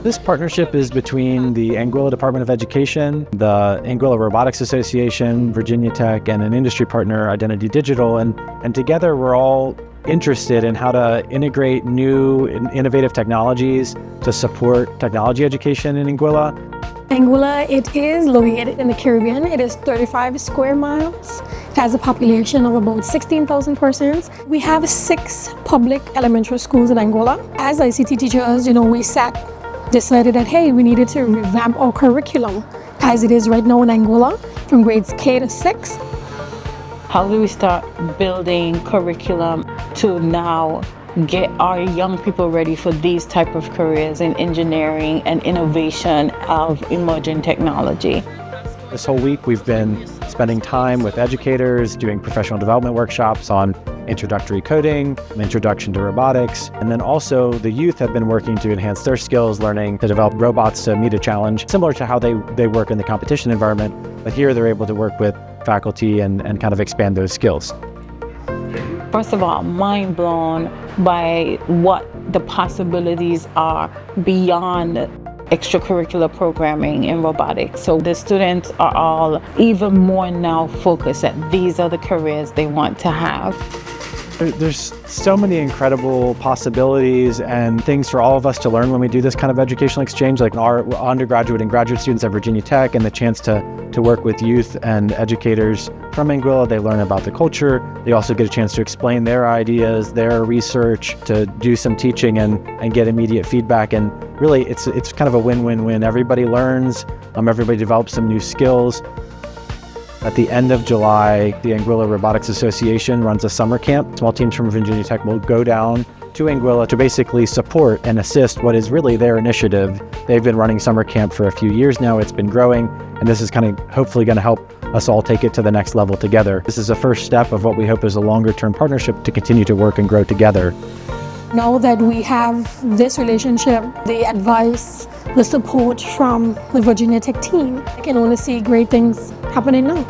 This partnership is between the Anguilla Department of Education, the Anguilla Robotics Association, Virginia Tech, and an industry partner, Identity Digital, and together we're all interested in how to integrate new innovative technologies to support technology education in Anguilla. Anguilla, it is located in the Caribbean. It is 35 square miles. It has a population of about 16,000 persons. We have 6 public elementary schools in Anguilla. As ICT teachers, we decided that, hey, we needed to revamp our curriculum as it is right now in Anguilla from grades K to 6. How do we start building curriculum to now get our young people ready for these type of careers in engineering and innovation of emerging technology? This whole week we've been spending time with educators, doing professional development workshops on introductory coding, introduction to robotics, and then also the youth have been working to enhance their skills, learning to develop robots to meet a challenge, similar to how they work in the competition environment, but here they're able to work with faculty and kind of expand those skills. First of all, mind blown by what the possibilities are beyond extracurricular programming in robotics. So the students are all even more now focused that these are the careers they want to have. There's so many incredible possibilities and things for all of us to learn when we do this kind of educational exchange, like our undergraduate and graduate students at Virginia Tech, and the chance to work with youth and educators from Anguilla. They learn about the culture. They also get a chance to explain their ideas, their research, to do some teaching and get immediate feedback. And really, it's kind of a win-win-win. Everybody learns, everybody develops some new skills. At the end of July, the Anguilla Robotics Association runs a summer camp. Small teams from Virginia Tech will go down to Anguilla to basically support and assist what is really their initiative. They've been running summer camp for a few years now. It's been growing, and this is kind of hopefully going to help us all take it to the next level together. This is a first step of what we hope is a longer-term partnership to continue to work and grow together. Now that we have this relationship, the advice, the support from the Virginia Tech team, I can only see great things happening now.